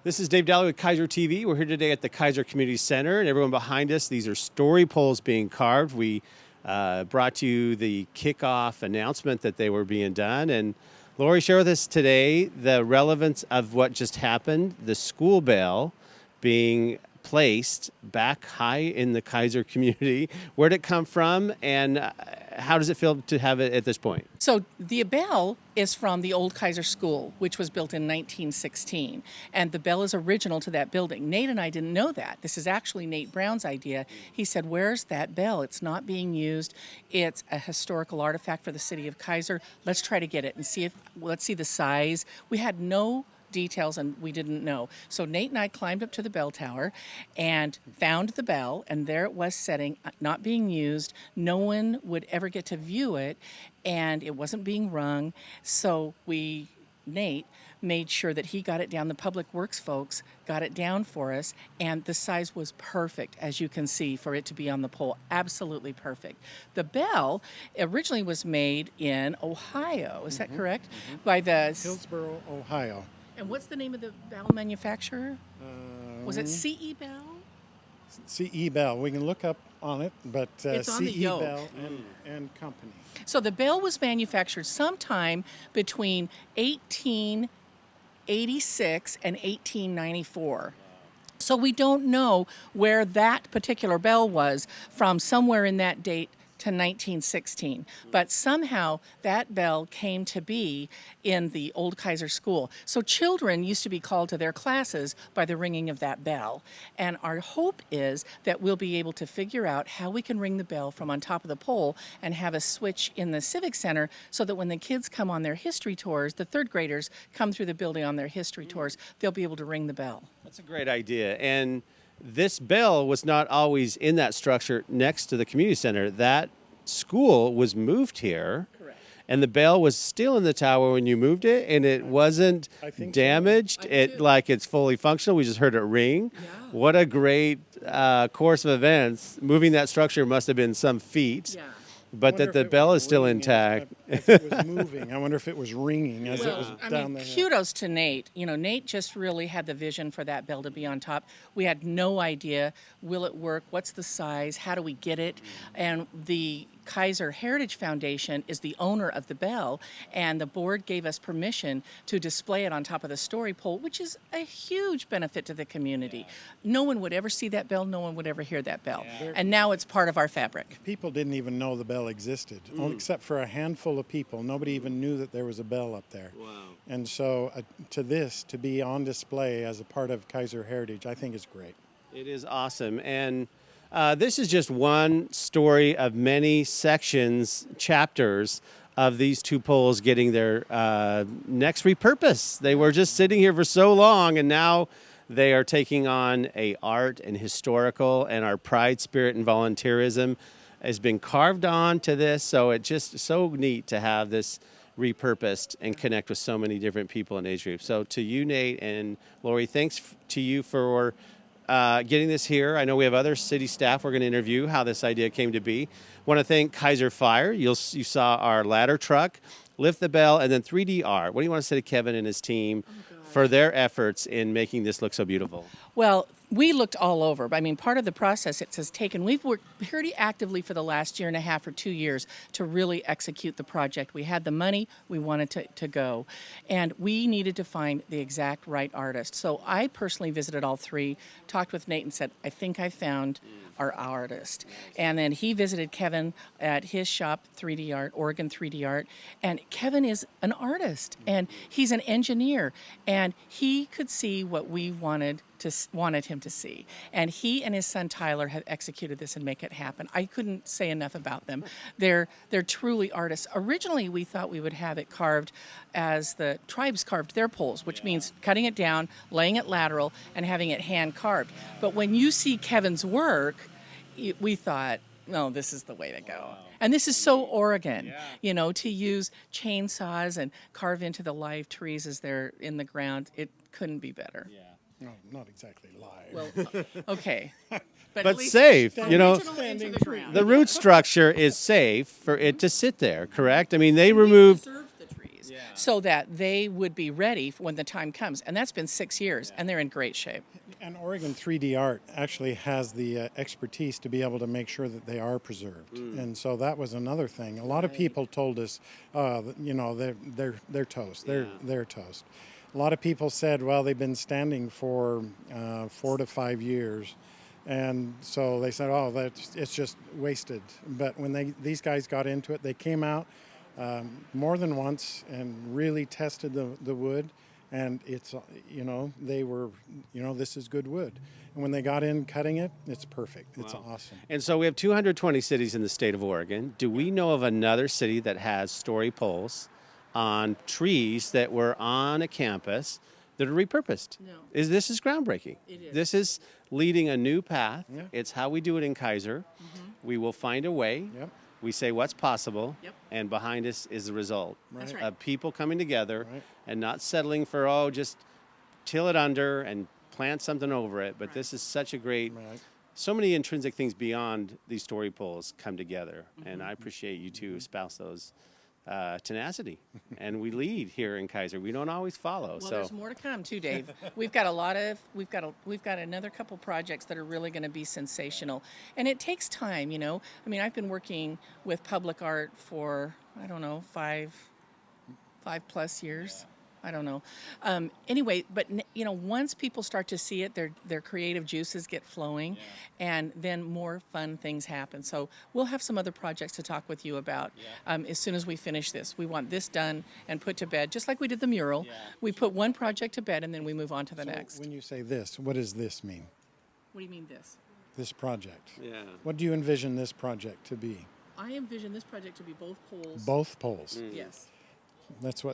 This is Dave Dally with Keizer TV. We're here today at the Keizer Community Center, and everyone behind us, these are story poles being carved. We brought you the kickoff announcement that they were being done. And Lori, share with us today the relevance of what just happened, the school bell being placed back high in the Keizer community. Where did it come from, and how does it feel to have it at this point? So the bell is from the old Keizer School, which was built in 1916. And the bell is original to that building. Nate and I didn't know that. This is actually Nate Brown's idea. He said, where's that bell? It's not being used. It's a historical artifact for the city of Keizer. Let's try to get it and see if, let's see the size. We had no details and we didn't know. So Nate and I climbed up to the bell tower and found the bell, and there it was setting, not being used. No one would ever get to view it, and it wasn't being rung. So Nate made sure that he got it down. The Public Works folks got it down for us, and the size was perfect, as you can see, for it to be on the pole. Absolutely perfect. The bell originally was made in Ohio, is that correct? By the Hillsboro, Ohio. And what's the name of the bell manufacturer? Was it CE Bell? CE Bell. We can look up on it, but It's on the CE yoke. Bell and Company. So the bell was manufactured sometime between 1886 and 1894. So we don't know where that particular bell was from, somewhere in that date to 1916. But somehow that bell came to be in the old Keizer School. So children used to be called to their classes by the ringing of that bell. And our hope is that we'll be able to figure out how we can ring the bell from on top of the pole and have a switch in the Civic Center so that when the kids come on their history tours, the third graders come through the building on their history tours, they'll be able to ring the bell. That's a great idea. And this bell was not always in that structure next to the community center. That school was moved here. Correct. And the bell was still in the tower when you moved it, and it wasn't damaged. It's fully functional. We just heard it ring. Yeah. What a great course of events. Moving that structure must have been some feat. Yeah. But that the bell is still intact. If it was moving, I wonder if it was ringing as it was down there. Kudos to Nate. You know, Nate just really had the vision for that bell to be on top. We had no idea, will it work? What's the size? How do we get it? And the Keizer Heritage Foundation is the owner of the bell, and the board gave us permission to display it on top of the story pole, which is a huge benefit to the community. No one would ever see that bell. No one would ever hear that bell. And now it's part of our fabric. People didn't even know the bell existed, except for a handful of people. Nobody even knew that there was a bell up there. Wow. And so to be on display as a part of Keizer Heritage, I think is great. It is awesome. And this is just one story of many sections, chapters of these two poles getting their next repurpose. They were just sitting here for so long, and now they are taking on a art and historical, and our pride, spirit, and volunteerism has been carved on to this. So it's just so neat to have this repurposed and connect with so many different people and age groups. So to you, Nate and Lori, thanks to you for getting this here. I know we have other city staff we're going to interview how this idea came to be. Want to thank Keizer Fire. You saw our ladder truck, lift the bell, and then 3D art. What do you want to say to Kevin and his team for their efforts in making this look so beautiful? Well, we looked all over. I mean, part of the process it has taken, we've worked pretty actively for the last year and a half or 2 years to really execute the project. We had the money, we wanted to go, and we needed to find the exact right artist. So I personally visited all three, talked with Nate and said, I think I found our artist. And then he visited Kevin at his shop, 3D Art, Oregon 3D Art, and Kevin is an artist, and he's an engineer, and he could see what we wanted him to see. And he and his son Tyler have executed this and make it happen. I couldn't say enough about them. They're truly artists. Originally, we thought we would have it carved as the tribes carved their poles, which means cutting it down, laying it lateral, and having it hand carved. But when you see Kevin's work, we thought, no, this is the way to go. Wow. And this is so Oregon, to use chainsaws and carve into the live trees as they're in the ground. It couldn't be better. No, not exactly live. Well, okay. But safe, The root structure is safe for it to sit there, correct? I mean, they removed... preserved the trees. trees Yeah. so that they would be ready for when the time comes. And that's been 6 years, and they're in great shape. And Oregon 3D Art actually has the expertise to be able to make sure that they are preserved. And so that was another thing. A lot of people told us, you know, they're toast. They're toast. A lot of people said, well, they've been standing for 4 to 5 years. And so they said, oh, it's just wasted. But when these guys got into it, they came out more than once and really tested the wood. And it's, you know, they were, you know, this is good wood. And when they got in cutting it, it's perfect. It's awesome. And so we have 220 cities in the state of Oregon. Do we know of another city that has story poles on trees that were on a campus that are repurposed? No. This is groundbreaking. It is. This is leading a new path. Yeah. It's how we do it in Keizer. We will find a way. Yep. We say what's possible, Yep. and behind us is the result That's right. of people coming together Right. and not settling for, just till it under and plant something over it. But this is such a great, Right. so many intrinsic things beyond these story poles come together. And I appreciate you two espouse those tenacity. And we lead here in Keizer. We don't always follow. Well, so there's more to come too, Dave. We've got another couple projects that are really going to be sensational, and it takes time. You know, I mean, I've been working with public art for I don't know 5+ years. I don't know. Anyway, but you know, once people start to see it, their creative juices get flowing, and then more fun things happen. So we'll have some other projects to talk with you about as soon as we finish this. We want this done and put to bed, just like we did the mural. We put one project to bed, and then we move on to the next. When you say this, what does this mean? What do you mean this? This project. yeah. What do you envision this project to be? I envision this project to be both poles. Both poles. Yes. That's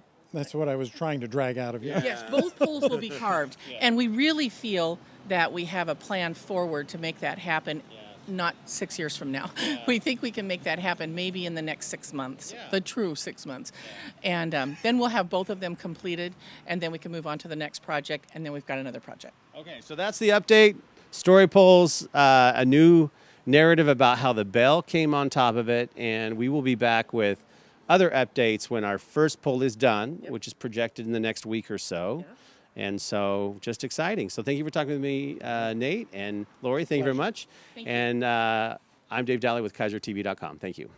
what I was trying to drag out of you. Yes, both poles will be carved. And we really feel that we have a plan forward to make that happen, not 6 years from now. We think we can make that happen maybe in the next 6 months, the true 6 months. And then we'll have both of them completed, and then we can move on to the next project, and then we've got another project. Okay, so that's the update. Story poles, a new narrative about how the bell came on top of it, and we will be back with other updates when our first poll is done, which is projected in the next week or so. And so just exciting. So thank you for talking with me, Nate and Lori. Thank you very much. Thank you. And I'm Dave Daly with KeizerTV.com. Thank you.